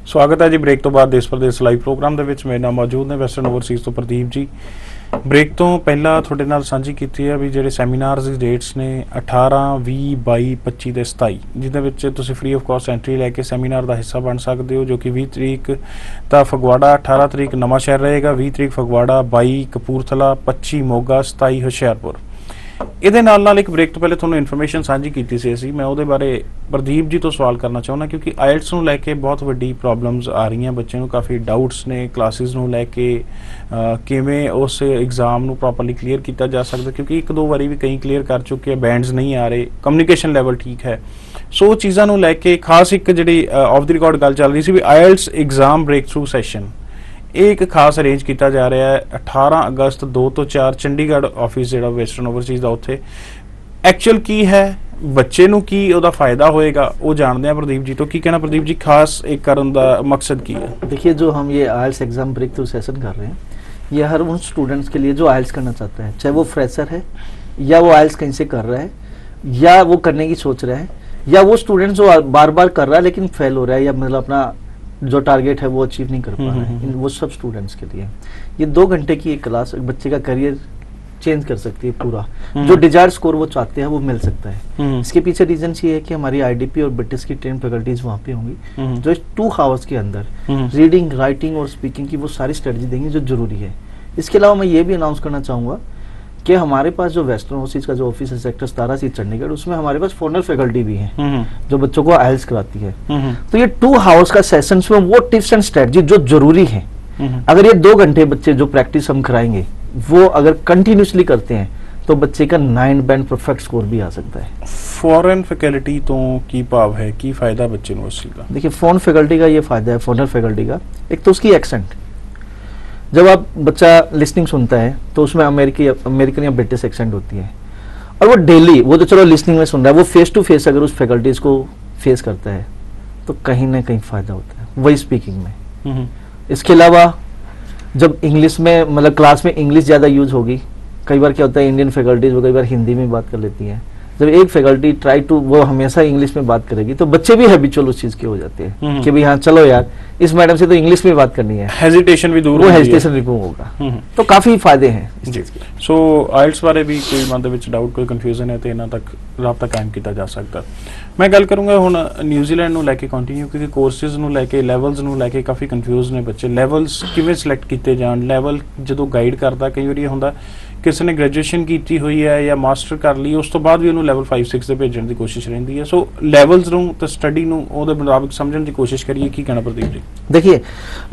स्वागत है जी ब्रेक तो बाद देश प्रदेश लाइव प्रोग्राम ਦੇ ਵਿੱਚ ਮੇਰੇ ਨਾਲ ਮੌਜੂਦ ਨੇ ਵੈਸਟਰਨ ਓਵਰਸੀਜ਼ ਤੋਂ ਪ੍ਰਦੀਪ ਜੀ। ब्रेक तो पहला ਤੁਹਾਡੇ ਨਾਲ ਸਾਂਝੀ ਕੀਤੀ ਹੈ ਵੀ ਜਿਹੜੇ ਸੈਮੀਨਾਰਸ ਦੀ ਡੇਟਸ ਨੇ 18 20 22 25 ਤੇ 27 ਜਿਹਦੇ ਵਿੱਚ ਤੁਸੀਂ ਫ੍ਰੀ ਆਫ ਕਾਸਟ ਐਂਟਰੀ ਲੈ ਕੇ ਸੈਮੀਨਾਰ ਦਾ ਹਿੱਸਾ ਬਣ ਸਕਦੇ ਹੋ, ਜੋ ਕਿ 20 ਤਰੀਕ ਤਾਂ ਫਗਵਾੜਾ, 18 ਤਰੀਕ ਨਵਾਂ ਸ਼ਹਿਰ ਰਹੇਗਾ, 20 ਤਰੀਕ ਫਗਵਾੜਾ, 22 ਕਪੂਰਥਲਾ, 25 ਮੋਗਾ, 27 ਹੁਸ਼ਿਆਰਪੁਰ। ਇਹਦੇ ਨਾਲ ਇੱਕ ਬ੍ਰੇਕ ਤੋਂ ਪਹਿਲੇ ਤੁਹਾਨੂੰ ਇਨਫੋਰਮੇਸ਼ਨ ਸਾਂਝੀ ਕੀਤੀ ਸੀ ਅਸੀਂ, ਮੈਂ ਉਹਦੇ ਬਾਰੇ ਪ੍ਰਦੀਪ ਜੀ ਤੋਂ ਸਵਾਲ ਕਰਨਾ ਚਾਹੁੰਦਾ ਕਿਉਂਕਿ ਆਇਲਟਸ ਨੂੰ ਲੈ ਕੇ ਬਹੁਤ ਵੱਡੀ ਪ੍ਰੋਬਲਮਸ ਆ ਰਹੀਆਂ, ਬੱਚੇ ਨੂੰ ਕਾਫੀ ਡਾਊਟਸ ਨੇ ਕਲਾਸਿਸ ਨੂੰ ਲੈ ਕੇ, ਕਿਵੇਂ ਉਸ एग्जाम ਨੂੰ ਪ੍ਰੋਪਰਲੀ ਕਲੀਅਰ ਕੀਤਾ ਜਾ ਸਕਦਾ ਕਿਉਂਕਿ ਇੱਕ ਦੋ ਵਾਰੀ ਵੀ ਕਈ ਕਲੀਅਰ ਕਰ ਚੁੱਕੇ ਆ, ਬੈਂਡਸ ਨਹੀਂ ਆ ਰਹੇ, ਕਮਿਊਨੀਕੇਸ਼ਨ ਲੈਵਲ ਠੀਕ ਹੈ। ਸੋ ਚੀਜ਼ਾਂ ਨੂੰ ਲੈ ਕੇ ਖਾਸ ਇੱਕ ਜਿਹੜੀ ਆਫ ਦੀ ਰਿਕਾਰਡ ਗੱਲ ਚੱਲ ਰਹੀ ਸੀ ਵੀ IELTS exam breakthrough session ਇਹ ਇੱਕ ਖਾਸ ਅਰੇਂਜ ਕੀਤਾ ਜਾ ਰਿਹਾ ਹੈ 18 ਅਗਸਤ 2 ਤੋਂ 4 ਚੰਡੀਗੜ੍ਹ ਆਫਿਸ ਜਿਹੜਾ ਵੈਸਟਰਨ ਓਵਰਸੀਜ਼ ਦਾ, ਉੱਥੇ ਐਕਚੁਅਲ ਕੀ ਹੈ, ਬੱਚੇ ਨੂੰ ਕੀ ਉਹਦਾ ਫਾਇਦਾ ਹੋਏਗਾ ਉਹ ਜਾਣਦੇ ਆ ਪ੍ਰਦੀਪ जी तो। ਕੀ कहना प्रदीप जी, खास एक ਕਰਨ ਦਾ मकसद की है? देखिए, जो हम ये आइल्स एग्जाम ब्रेक थ्रू सेशन कर रहे हैं, ये हर उन स्टूडेंट्स के लिए जो आइल्स करना चाहते हैं, चाहे वो फ्रेशर है या वो आइल्स कहीं से कर रहा है या वो करने की सोच रहा है या वो स्टूडेंट जो बार बार कर रहा है लेकिन फेल हो रहा है या मतलब अपना जो टारगेट है वो अचीव नहीं कर पा रहा है, वो सब स्टूडेंट्स के लिए ये 2 घंटे की एक क्लास बच्चे का करियर चेंज कर सकती है पूरा। जो डिजायर्ड स्कोर वो चाहते हैं वो मिल सकता है। इसके पीछे रीजन ये है कि हमारी आईडीपी और ब्रिटिश की ट्रेन फैकल्टीज वहाँ पे होंगी जो इस 2 आवर्स के अंदर रीडिंग, राइटिंग और स्पीकिंग की वो सारी स्ट्रेटजी देंगी जो जरूरी है। इसके अलावा मैं ये भी अनाउंस करना चाहूँगा कि हमारे पास जो वेस्टर्न ओवरसीज का जो ऑफिस है सेक्टर 17 सी चंडीगढ़, उसमें हमारे पास फॉरेनर फैकल्टी भी है जो बच्चों को आइल्स कराती है। तो ये 2 आवर्स का सेशन में वो टिप्स एंड स्ट्रेटजी जो जरूरी है, अगर ये 2 घंटे बच्चे जो प्रैक्टिस हम कराएंगे वो अगर कंटिन्यूसली करते हैं तो बच्चे का 9 बैंड परफेक्ट स्कोर भी आ सकता है। फॉरेन फैकल्टी तो की भाव है, की फायदा बच्चे को उस चीज का? देखिए, फॉरेन फैकल्टी का ये फायदा है, फॉरेनर फैकल्टी का एक तो उसकी एक्सेंट, जब आप बच्चा लिसनिंग सुनता है तो उसमें अमेरिकन या ब्रिटिश एक्सेंट होती है, और वो डेली, वो तो चलो लिसनिंग में सुन रहा है, वो फेस टू फेस अगर उस फैकल्टीज को फेस करता है तो कहीं ना कहीं फायदा होता है वही स्पीकिंग में। इसके अलावा जब इंग्लिश में मतलब क्लास में इंग्लिश ज़्यादा यूज होगी, कई बार क्या होता है इंडियन फैकल्टीज वो कई बार हिंदी में बात कर लेती हैं, जब एक फैकल्टी ट्राई टू वो हमेशा इंग्लिश में बात करेगी तो बच्चे भी हैबिचुअल उस चीज के हो जाते हैं कि भाई हाँ चलो यार इस मैडम से तो इंग्लिश में बात करनी है, हेजिटेशन भी दूर, वो हेजिटेशन रिमूव होगा। तो काफी फायदे हैं इस चीज के। सो आइल्स बारे भी कोई मन दे विच डाउट, कोई कंफ्यूजन है तो इन्हां तक राबता कायम किया जा सकता। मैं गल करूंगा हुण न्यूजीलैंड नूं लैके कंटिन्यू, क्योंकि कोर्सेज नूं लैके लैवल्स नूं लैके काफी कंफ्यूज ने बच्चे, लैवल्स किवें सिलेक्ट कीते जाण, लैवल जदों गाइड करदा कई वारी हुंदा किसी ने ग्रेजुएशन की हुई है या मास्टर कर ली, उस तो बाद भी उन्होंने लैवल 5 6 से भेजने की कोशिश रही है। सो लैवल्स नूं ते स्टडी नूं ओहदे मुताबिक समझने की कोशिश करिए। की कहना प्रदीप जी? देखिए,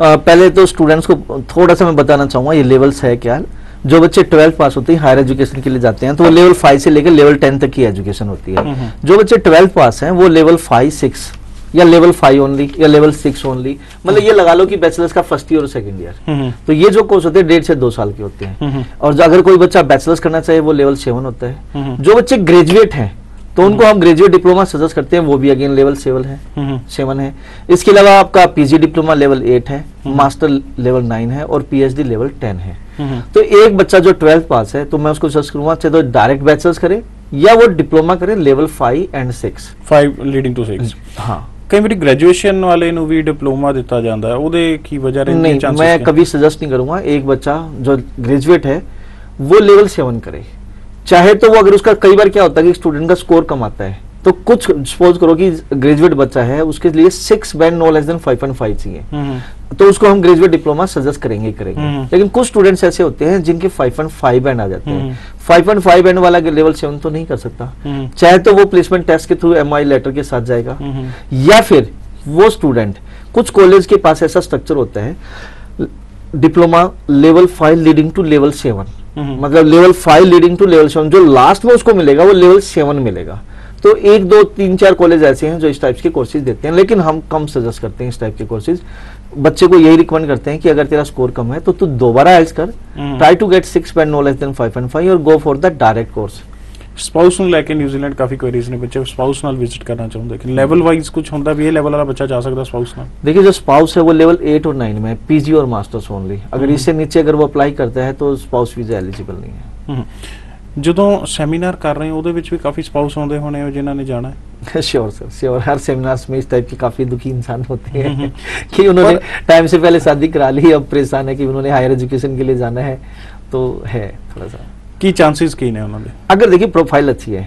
पहले तो स्टूडेंट्स को थोड़ा सा मैं बताना चाहूँगा ये लेवल्स है क्या। जो बच्चे 12th पास होते हैं हायर एजुकेशन के लिए जाते हैं तो वो लेवल 5 से लेकर लेवल 10 तक की एजुकेशन होती है। जो बच्चे 12th पास हैं वो लेवल 5 6 या लेवल 5 ओनली या लेवल 6 ओनली, मतलब ये लगा लो कि बैचलर्स का फर्स्ट ईयर और सेकंड ईयर, तो ये जो कोर्स होते हैं 1.5 से 2 साल के होते हैं। और अगर कोई बच्चा बैचलर्स करना चाहे वो लेवल 7 होता है। जो बच्चे ग्रेजुएट हैं तो उनको हम ग्रेजुएट डिप्लोमा सजेस्ट करते हैं, वो भी अगेन लेवल 7 है। इसके अलावा आपका पीजी डिप्लोमा लेवल 8 है, मास्टर लेवल 9 है और पीएचडी लेवल 10 है। तो एक बच्चा जो 12th पास है तो मैं उसको सजेस्ट करूंगा चाहे तो डायरेक्ट बैचलर्स करे या वो डिप्लोमा करे लेवल 5 एंड 6, 5 लीडिंग टू 6। हाँ, कई बार ग्रेजुएशन वाले नु भी डिप्लोमा दिता जाता है, ओदे की वजह रहती है? नहीं, मैं कभी सजेस्ट नहीं करूंगा। एक बच्चा जो ग्रेजुएट है वो लेवल 7 करे, चाहे तो वो अगर उसका कई बार क्या होता है कि स्टूडेंट का स्कोर कम आता है तो कुछ सपोज करो कि ग्रेजुएट बच्चा है उसके लिए 6 बैंड नो लेस देन 5.5 चाहिए, तो उसको हम ग्रेजुएट डिप्लोमा सजेस्ट करेंगे। लेकिन कुछ स्टूडेंट्स ऐसे होते हैं जिनके 5.5 बैंड आ जाते हैं, 5.5 बैंड वाला लेवल 7 तो नहीं कर सकता, चाहे तो वो प्लेसमेंट टेस्ट के थ्रू MI लेटर के साथ जाएगा, या फिर वो स्टूडेंट, कुछ कॉलेज के पास ऐसा स्ट्रक्चर होता है diploma level 5 leading to level 7, मतलब लेवल 5 लीडिंग टू लेवल 7, जो लास्ट में उसको मिलेगा वो लेवल 7 मिलेगा। तो 1 2 3 4 कॉलेज ऐसे हैं जो इस टाइप के कोर्सेज देते हैं, लेकिन हम कम सजेस्ट करते हैं इस टाइप के कोर्सेज। बच्चे को यही रिकमेंड करते हैं कि अगर तेरा स्कोर कम है तो तू दोबारा आइल्स कर, try to get 6 band no less than 5.5 और go for the direct course. Spouse ਨੂੰ ਲੈ ਕੇ न्यूजीलैंड काफी क्वेरीज ने, बच्चे स्पाउस ਨਾਲ विजिट करना चाहते हैं, लेकिन लेवल वाइज कुछ होता भी है लेवल वाला बच्चा जा सकता है स्पाउस ਨਾਲ? देखिए, जो स्पाउस है वो लेवल 8 और 9 में पीजी और मास्टर्स ओनली, अगर इससे नीचे अगर वो अप्लाई करता है तो स्पाउस वीजा एलिजिबल नहीं है। ਜਦੋਂ ਸੈਮੀਨਾਰ ਕਰ ਰਹੇ ਹੋ ਉਹਦੇ ਵਿੱਚ ਵੀ ਕਾਫੀ ਸਪਾਊਸ ਆਉਂਦੇ ਹੋਣੇ ਹੋ ਜਿਨ੍ਹਾਂ ਨੇ जाना है? Sure sir, sure. हर सेमिनार्स में इस टाइप के काफी दुखी इंसान होते हैं कि उन्होंने टाइम से पहले शादी करा ली, अब परेशान है कि उन्होंने हायर एजुकेशन के लिए जाना है, तो है थोड़ा सा। की चांसेस की ने उन्होंने? अगर देखिए प्रोफाइल अच्छी है,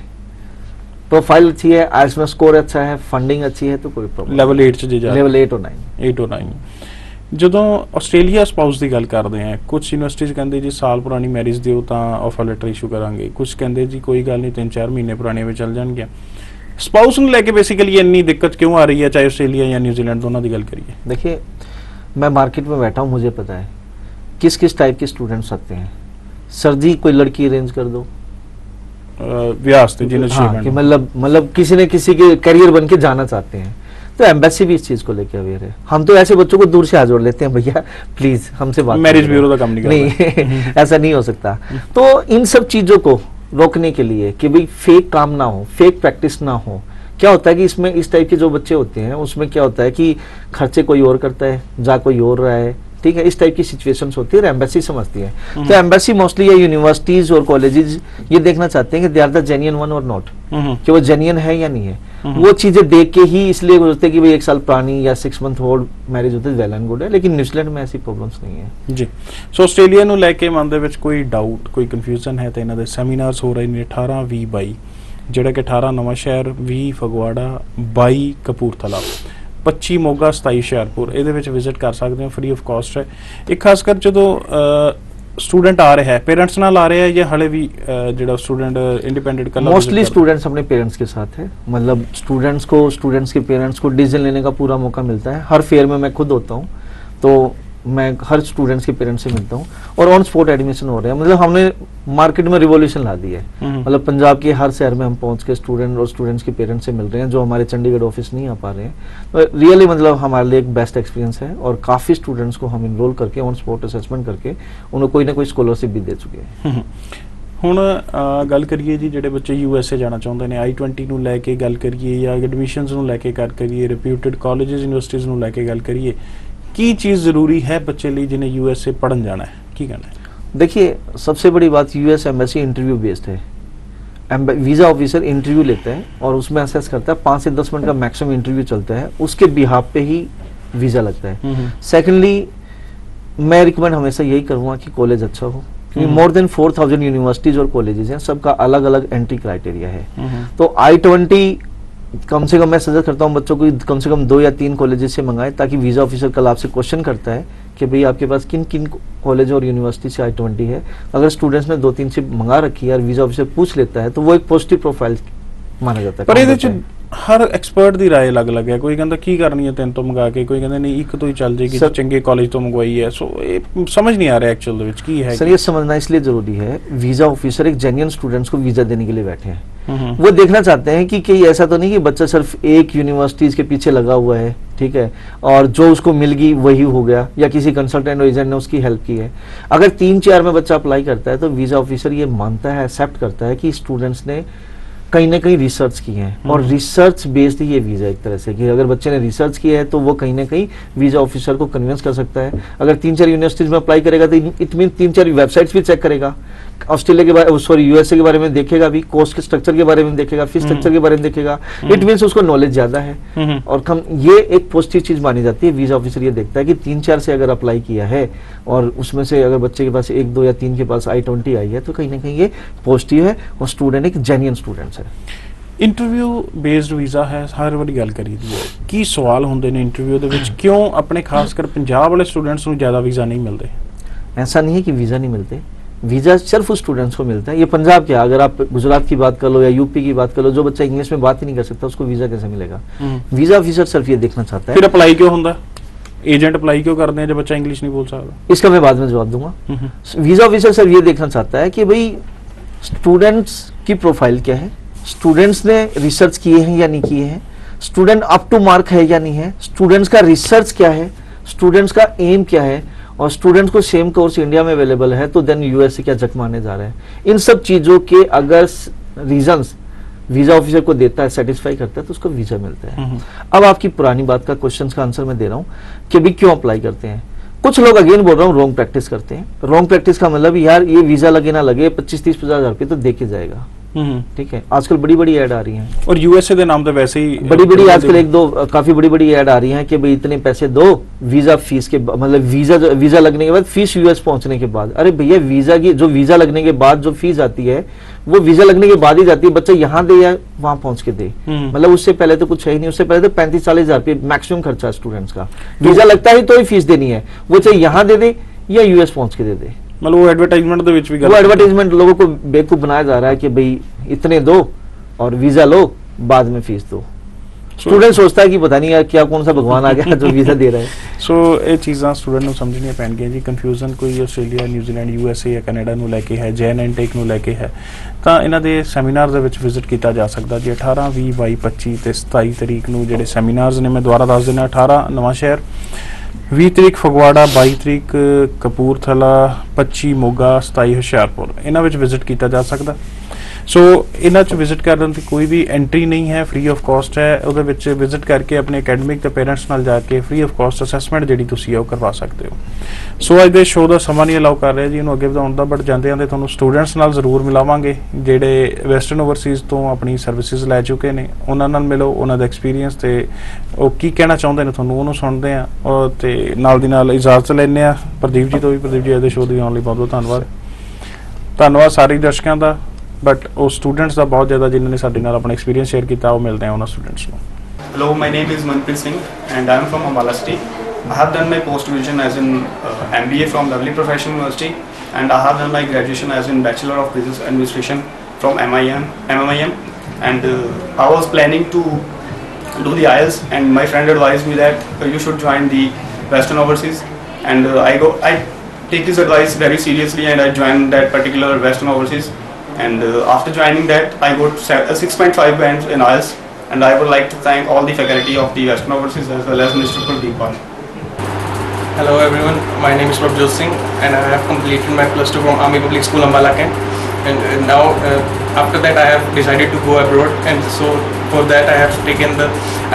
प्रोफाइल अच्छी है, आईएलटीएस में स्कोर अच्छा है, फंडिंग अच्छी है, तो कोई प्रॉब्लम। लेवल 8 ਚ ਜੇ ਜਾ लेवल 8 और 9, 8 और 9। ਜਦੋਂ ਆਸਟ੍ਰੇਲੀਆ ਸਪਾਊਸ ਦੀ ਗੱਲ ਕਰਦੇ ਆ, ਕੁਝ ਯੂਨੀਵਰਸਿਟੀਜ਼ ਕਹਿੰਦੇ ਜੀ ਸਾਲ ਪੁਰਾਣੀ ਮੈਰਿਜ ਦਿਓ ਤਾਂ ਆਫਰ ਲੈਟਰ ਇਸ਼ੂ ਕਰਾਂਗੇ, ਕੁਝ ਕਹਿੰਦੇ ਜੀ ਕੋਈ ਗੱਲ ਨਹੀਂ 3-4 ਮਹੀਨੇ ਪੁਰਾਣੇ ਵਿੱਚ ਚੱਲ ਜਾਣਗੇ। स्पाउस ਨੂੰ ਲੈ ਕੇ बेसिकली ਇੰਨੀ ਦਿੱਕਤ क्यों आ रही है, चाहे ऑस्ट्रेलिया या न्यूजीलैंड दोनों की गल करिए? देखिए मैं मार्केट में बैठा हूँ, मुझे पता है किस किस टाइप के स्टूडेंट्स आते हैं। सर जी कोई लड़की अरेंज कर दो, व्यास जिन्हें हाँ, कि मतलब किसी ने किसी के करियर बन के जाना चाहते हैं, तो एम्बेसी भी इस चीज को लेके अवेयर है। हम तो ऐसे बच्चों को दूर से हाथ जोड़ लेते हैं, भैया प्लीज हमसे बात, मैरिज ब्यूरो का काम नहीं ऐसा नहीं हो सकता। तो इन सब चीजों को रोकने के लिए कि भाई फेक काम ना हो, फेक प्रैक्टिस ना हो, क्या होता है कि इसमें इस टाइप के जो बच्चे होते हैं उसमें क्या होता है कि खर्चे कोई और करता है, जा कोई और रहा है, ठीक है, इस टाइप की सिचुएशंस होती है और एम्बेसी समझती है। तो एम्बेसी मोस्टली या यूनिवर्सिटीज और कॉलेजेस ये देखना चाहते हैं कि they are the genuine one और नॉट, कि वो जेन्युइन है या नहीं है। वो चीजें देख के ही इसलिए होते हैं कि भाई 1 साल पुरानी या 6 मंथ ओल्ड मैरिज होती है, वेल एंड गुड है, लेकिन न्यूजीलैंड में ऐसी प्रॉब्लम्स नहीं है जी। सो ਆਸਟ੍ਰੇਲੀਆ ਨੂੰ ਲੈ ਕੇ ਮਨ ਦੇ ਵਿੱਚ ਕੋਈ ਡਾਊਟ, ਕੋਈ ਕਨਫਿਊਜ਼ਨ ਹੈ ਤਾਂ ਇਹਨਾਂ ਦੇ ਸੈਮੀਨਾਰਸ ਹੋ ਰਹੇ ਨੇ 18, 20, 22, ਜਿਹੜਾ ਕਿ 18 ਨਵਾਂ ਸ਼ਹਿਰ, 20 ਫਗਵਾੜਾ, 22 ਕਪੂਰਥਲਾ, 25 ਮੋਗਾ, 27 ਹੁਸ਼ਿਆਰਪੁਰ, ਇਹਦੇ ਵਿੱਚ ਵਿਜ਼ਿਟ ਕਰ ਸਕਦੇ ਹੋ, ਫ੍ਰੀ ਆਫ ਕਾਸਟ ਹੈ। ਇੱਕ ਖਾਸ ਕਰ ਜਦੋਂ स्टूडेंट आ रहा है पेरेंट्स नाल आ रहा है या हले भी जेड़ा student independent colour? Mostly students अपने पेरेंट्स के साथ है, मतलब स्टूडेंट्स के पेरेंट्स को डिसीजन लेने का पूरा मौका मिलता है। हर फेयर में मैं खुद होता हूँ, तो मैं हर स्टूडेंट्स के पेरेंट्स से मिलता हूँ और ऑन स्पॉट एडमिशन हो रहे हैं। मतलब हमने मार्केट में रिवॉल्यूशन ला दी है, मतलब पंजाब के हर शहर में हम पहुंच के स्टूडेंट और स्टूडेंट्स के पेरेंट्स से मिल रहे हैं जो हमारे चंडीगढ़ ऑफिस नहीं आ पा रहे हैं। तो रियली मतलब हमारे लिए एक बेस्ट एक्सपीरियंस है और काफ़ी स्टूडेंट्स को हम इनरोल करके ऑन स्पॉट असेसमेंट करके उन्हें कोई ना कोई स्कॉलरशिप भी दे चुके हैं। ਹੁਣ ਗੱਲ ਕਰੀਏ ਜੀ ਜਿਹੜੇ ਬੱਚੇ USA ਜਾਣਾ ਚਾਹੁੰਦੇ ਨੇ, I-20 ਨੂੰ ਲੈ ਕੇ ਗੱਲ ਕਰੀਏ ਜਾਂ ਐਡਮਿਸ਼ਨਸ ਨੂੰ ਲੈ ਕੇ ਗੱਲ ਕਰੀਏ, ਰਿਪਿਊਟਡ ਕਾਲਜਸ ਯੂਨੀਵਰਸਿਟੀਜ਼ ਨੂੰ ਲੈ ਕੇ ਗੱਲ ਕਰੀਏ, ਕੀ ਚੀਜ਼ ਜ਼ਰੂਰੀ ਹੈ ਬੱਚੇ ਲਈ जिन्हें USA पढ़न जाना है, की कहना है? देखिए सबसे बड़ी बात US एम्बेसी इंटरव्यू बेस्ड है। वीज़ा ऑफिसर इंटरव्यू लेता है और उसमें असेस करता है, 5 से 10 मिनट का मैक्सिमम इंटरव्यू चलता है, उसके बिहाफ पे ही वीज़ा लगता है। सेकेंडली मैं रिकमेंड हमेशा यही करूँगा कि कॉलेज अच्छा हो, क्योंकि मोर देन 4000 यूनिवर्सिटीज और कॉलेजेस हैं, सबका अलग अलग एंट्री क्राइटेरिया है। तो I-20 कम से कम मैं सजेस्ट करता हूँ बच्चों को कम से कम 2 या 3 कॉलेजेस से मंगाएं, ताकि वीज़ा ऑफिसर कल आपसे क्वेश्चन करता है कि भाई आपके पास किन किन कॉलेज और यूनिवर्सिटी से I-20 है। अगर स्टूडेंट्स ने 2-3 से मंगा रखी है और वीज़ा ऑफिसर पूछ लेता है तो वो एक पॉजिटिव प्रोफाइल माना जाता है। पर ਇਹਦੇ ਚ हर एक्सपर्ट ਦੀ ਰਾਏ ਅਲੱਗ-ਅਲੱਗ ਹੈ, ਕੋਈ ਕਹਿੰਦਾ ਕੀ ਕਰਨੀ ਹੈ 3 ਤੋਂ ਮੰਗਾ ਕੇ, ਕੋਈ ਕਹਿੰਦਾ ਨਹੀਂ 1 ਤੋਂ ਹੀ ਚੱਲ ਜਾਏਗੀ, ਚੰਗੇ ਕਾਲਜ ਤੋਂ ਮੰਗਵਾਈ ਹੈ। ਸੋ ਇਹ ਸਮਝ नहीं आ रहा एक्चुअल ਦੇ ਵਿੱਚ ਕੀ है। सर ये समझना इसलिए जरूरी है, वीज़ा ऑफिसर एक जेन्युइन स्टूडेंट्स को वीज़ा देने के लिए बैठे हैं। वो देखना चाहते हैं कि कहीं ऐसा तो नहीं कि बच्चा सिर्फ एक यूनिवर्सिटीज के पीछे लगा हुआ है, ठीक है, और जो उसको मिल गई वही हो गया, या किसी कंसल्टेंट एजेंट ने उसकी हेल्प की है। अगर 3-4 में बच्चा अप्लाई करता है तो वीज़ा ऑफिसर ये मानता है, एक्सेप्ट करता है कि स्टूडेंट्स ने कहीं ना कहीं रिसर्च की है, और रिसर्च बेस्ड ही ये वीज़ा एक तरह से, कि अगर बच्चे ने रिसर्च किया है तो वो कहीं ना कहीं वीज़ा ऑफिसर को कन्विंस कर सकता है। अगर 3-4 यूनिवर्सिटीज में अप्लाई करेगा तो इट मीन 3-4 वेबसाइट्स भी चेक करेगा, ऑस्ट्रेलिया के बारे USA के बारे में देखेगा, भी कोर्स के स्ट्रक्चर के बारे में देखेगा, फीस स्ट्रक्चर के बारे में देखेगा। इट मीन्स उसको नॉलेज ज्यादा है और कम, ये एक पॉजिटिव चीज मानी जाती है। वीज़ा ऑफिसर ये देखता है कि 3-4 से अगर अप्लाई किया है और उसमें से अगर बच्चे के पास 1, 2 या 3 के पास I-20 आई है तो कहीं ना कहीं ये पॉजिटिव है और स्टूडेंट एक जेन्युइन स्टूडेंट्स है। इंटरव्यू बेस्ड वीज़ा है, हर वारी गल करी दी है, की सवाल होंदे ने इंटरव्यू दे विच, क्यों अपने खासकर पंजाब वाले स्टूडेंट्स को ज़्यादा वीज़ा नहीं मिलते? ऐसा नहीं है कि वीज़ा नहीं मिलते, वीज़ा सिर्फ उस स्टूडेंट्स को मिलता है। ये पंजाब क्या, अगर आप गुजरात की बात कर लो या यूपी की बात कर लो, जो बच्चा इंग्लिश में बात ही नहीं कर सकता उसको वीज़ा कैसे मिलेगा? वीज़ा ऑफिसर सिर्फ ये देखना चाहता है। फिर अप्लाई क्यों होंदा, एजेंट अप्लाई क्यों करते हैं जब बच्चा इंग्लिश नहीं बोल सकता? इसका मैं बाद में जवाब दूंगा। वीज़ा ऑफिसर सिर्फ ये देखना चाहता है कि भाई स्टूडेंट्स की प्रोफाइल क्या है, स्टूडेंट्स ने रिसर्च किए हैं या नहीं किए हैं, स्टूडेंट अप टू मार्क है या नहीं है, स्टूडेंट्स का रिसर्च क्या है, स्टूडेंट्स का एम क्या है, और स्टूडेंट्स को सेम कोर्स इंडिया में अवेलेबल है तो देन US से क्या जक मारने जा रहे हैं। इन सब चीज़ों के अगर रीजंस वीज़ा ऑफिसर को देता है, सेटिस्फाई करता है, तो उसको वीज़ा मिलता है। अब आपकी पुरानी बात का क्वेश्चन का आंसर मैं दे रहा हूँ कि भाई क्यों अप्लाई करते हैं। कुछ लोग अगेन बोल रहा हूँ रॉन्ग प्रैक्टिस करते हैं। रॉन्ग प्रैक्टिस का मतलब यार ये वीजा लगे ना लगे 25-30-50 हज़ार रुपये तो देके जाएगा, ठीक है। आजकल बड़ी बड़ी ऐड आ रही हैं, और यूएसए के नाम तो वैसे ही बड़ी बड़ी आजकल एक दो काफी बड़ी बड़ी ऐड आ रही हैं कि भाई इतने पैसे दो वीजा फीस के मतलब वीजा लगने के बाद फीस यूएस पहुंचने के बाद। अरे भैया वीजा की जो वीजा लगने के बाद जो फीस आती है वो वीजा लगने के बाद ही जाती है, बच्चा यहाँ दे या वहां पहुंच के दे, मतलब उससे पहले तो कुछ है ही नहीं। उससे पहले तो 35-40 हज़ार रुपये मैक्सिमम खर्चा है स्टूडेंट्स का। वीजा लगता ही तो ही फीस देनी है, वो चाहे यहाँ दे दे या यूएस पहुंच के दे दे। मतलब वो एडवर्टाइजमेंट ਦੇ ਵਿੱਚ ਵੀ वो एडवर्टाइजमेंट लोगों को बेवकूफ बनाया जा रहा है कि भाई इतने दो और वीजा लो बाद में फीस दो। स्टूडेंट सोचता है कि पता नहीं यार क्या कौन सा भगवान आ गया जो वीजा दे रहा है। ਸੋ ਇਹ ਚੀਜ਼ਾਂ ਸਟੂਡੈਂਟ ਨੂੰ ਸਮਝਣੀਆਂ ਪੈਣਗੀਆਂ ਜੀ। ਕਨਫਿਊਜ਼ਨ ਕੋਈ ਆਸਟ੍ਰੇਲੀਆ, ਨਿਊਜ਼ੀਲੈਂਡ, ਯੂਐਸਏ ਜਾਂ ਕੈਨੇਡਾ ਨੂੰ ਲੈ ਕੇ ਹੈ, ਜੈਨ ਇਨਟੇਕ ਨੂੰ ਲੈ ਕੇ ਹੈ, ਤਾਂ ਇਹਨਾਂ ਦੇ ਸੈਮੀਨਾਰ ਦੇ ਵਿੱਚ ਵਿਜ਼ਿਟ ਕੀਤਾ ਜਾ ਸਕਦਾ ਜੀ। 18, 20, 22, 25 ਤੇ 27 ਤਰੀਕ ਨੂੰ ਜਿਹੜੇ ਸੈਮੀਨਾਰਸ ਨੇ, ਮੈਂ ਦੁਬਾਰਾ ਦੱਸ ਦਿੰਦਾ, 18 ਨਵਾਂ ਸ਼ਹਿਰ, 20 ਤਰੀਕ ਫਗਵਾੜਾ, 22 ਤਰੀਕ ਕਪੂਰਥਲਾ, 25 ਮੋਗਾ, 27 ਹੁਸ਼ਿਆਰਪੁਰ, ਇਹਨਾਂ ਵਿੱਚ ਵਿਜ਼ਿਟ ਕੀਤਾ ਜਾ ਸਕਦਾ। ਸੋ ਇਹਨਾਂ 'ਚ ਵਿਜ਼ਿਟ ਕਰਨ ਦੀ ਕੋਈ ਵੀ ਐਂਟਰੀ ਨਹੀਂ ਹੈ, ਫ੍ਰੀ ਆਫ ਕਾਸਟ ਹੈ। ਉਹਦੇ ਵਿੱਚ ਵਿਜ਼ਿਟ ਕਰਕੇ ਆਪਣੇ ਅਕੈਡਮਿਕ ਤੇ ਪੇਰੈਂਟਸ ਨਾਲ ਜਾ ਕੇ ਫ੍ਰੀ ਆਫ ਕਾਸਟ ਅਸੈਸਮੈਂਟ ਜਿਹੜੀ ਤੁਸੀਂ ਉਹ ਕਰਵਾ ਸਕਦੇ ਹੋ। ਸੋ ਅੱਜ ਦੇ ਸ਼ੋਅ ਦਾ ਸਮਾਂ ਨਹੀਂ ਅਲਾਉ ਕਰ ਰਿਹਾ ਜੀ ਇਹਨੂੰ ਅੱਗੇ ਵਧਾਉਣ ਦਾ, ਬਟ ਜਾਂਦੇ ਜਾਂਦੇ ਤੁਹਾਨੂੰ ਸਟੂਡੈਂਟਸ ਨਾਲ ਜ਼ਰੂਰ ਮਿਲਾਵਾਂਗੇ ਜਿਹੜੇ ਵੈਸਟਰਨ ਓਵਰਸੀਜ਼ ਤੋਂ ਆਪਣੀ ਸਰਵਿਸਿਜ਼ ਲੈ ਚੁੱਕੇ ਨੇ। ਉਹਨਾਂ ਨਾਲ ਮਿਲੋ, ਉਹਨਾਂ ਦਾ ਐਕਸਪੀਰੀਅੰਸ ਤੇ ਉਹ ਕੀ ਕਹਿਣਾ ਚਾਹੁੰਦੇ ਨੇ ਤੁਹਾਨੂੰ ਉਹਨੂੰ ਸੁਣਦੇ ਆ, ਔਰ ਤੇ ਨਾਲ ਦੀ ਨਾਲ ਇਜਾਜ਼ਤ ਲੈਂਦੇ ਆ ਪ੍ਰਦੀਪ ਜੀ ਤੋਂ ਵੀ। ਪ੍ਰਦੀਪ ਜੀ ਅੱਜ ਦੇ ਸ਼ੋਅ ਦੇ ਆਉਣ ਲਈ ਬਹੁਤ ਬਹੁਤ ਧੰਨਵਾਦ। ਧੰਨਵਾਦ ਸਾਰੇ ਦਰਸ਼ਕਾਂ ਦਾ, बट वो स्टूडेंट्स का बहुत ज़्यादा जिन्होंने साडे नाल अपना एक्सपीरियंस शेयर किया, वो मिलते हैं उन्होंने स्टूडेंट्स को। Hello, my name is Manpreet Singh and I am from Ambala City. I have done my post graduation as in MBA from Lovely Professional University, and I have done my graduation as in Bachelor of Business Administration from MMIM. And I was planning to do the IELTS, and my friend advised me that you should join the Western Overseas, and I take this advice very seriously and I joined that particular Western Overseas. And after joining that, I got 6.5 bands in IELTS, and I would like to thank all the faculty of the Western Overseas as well as Mr. Pradeep Bal. Hello everyone, my name is Prabjot Singh and I have completed my plus 2 from Army Public School Ambala Camp, and now after that I have decided to go abroad, and so for that I have taken the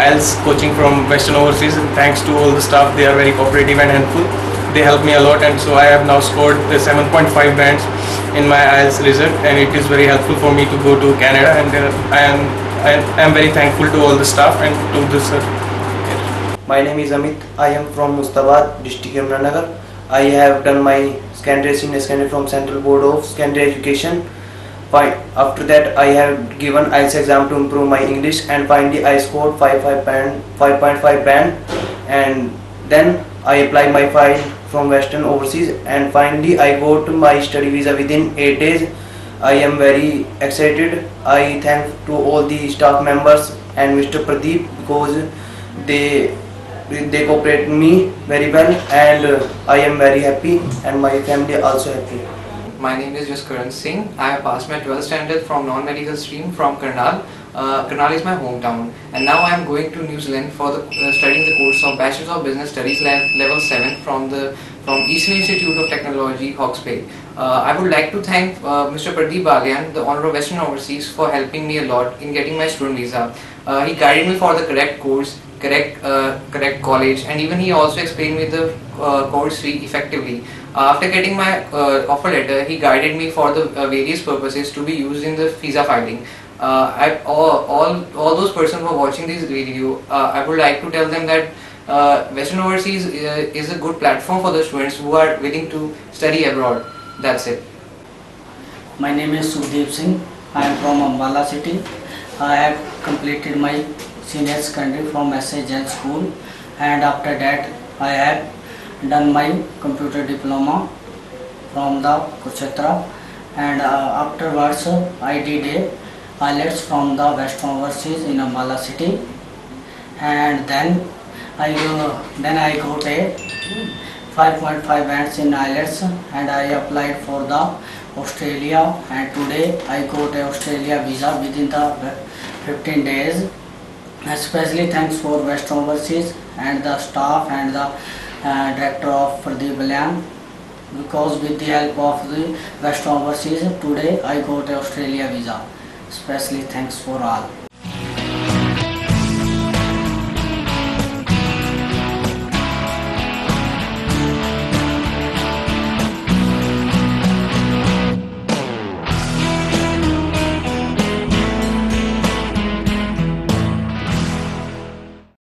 IELTS coaching from Western Overseas, and thanks to all the staff, they are very cooperative and helpful. They help me a lot, and so I have now scored the 7.5 bands in my IELTS result, and it is very helpful for me to go to Canada, and I am very thankful to all the staff and to the sir. My name is Amit. I am from Mustabad district, Yamuna. I have done my senior secondary from Central Board of Secondary Education. After that, I have given IELTS exam to improve my English, and finally I scored 5.5 band, and then I applied my file from Western Overseas, and finally I got my study visa within 8 days. I am very excited. I thank to all the staff members and Mr. Pradeep because they cooperate me very well, and I am very happy and my family also happy. My name is Jaskaran Singh. I have passed my 12th standard from non-medical stream from Karnal. Karnal is my hometown, and now I am going to New Zealand for studying the course of Bachelor of Business Studies level 7 from Eastern Institute of Technology, Hawke's Bay. I would like to thank Mr. Pradeep Balian, the owner of Western Overseas, for helping me a lot in getting my student visa. He guided me for the correct course, correct college, and even he also explained me the course fee effectively. After getting my offer letter, he guided me for the various purposes to be used in the visa filing. All those persons who are watching this video, I would like to tell them that Western Overseas is a good platform for the students who are willing to study abroad. That's it. My name is Sudeep Singh. I am from Ambala City. I have completed my senior secondary from S.A. Jain School, and after that I have done my computer diploma from the Kurukshetra, and afterwards I did a IELTS from the Western Overseas in Ambala City, and then I got a 5.5 bands in IELTS, and I applied for the Australia, and today I got a Australia visa within the 15 days. Especially thanks for Western Overseas and the staff and the director of Pradeep Balian, because with the help of the Western Overseas today I got a Australia visa. Especially thanks for all.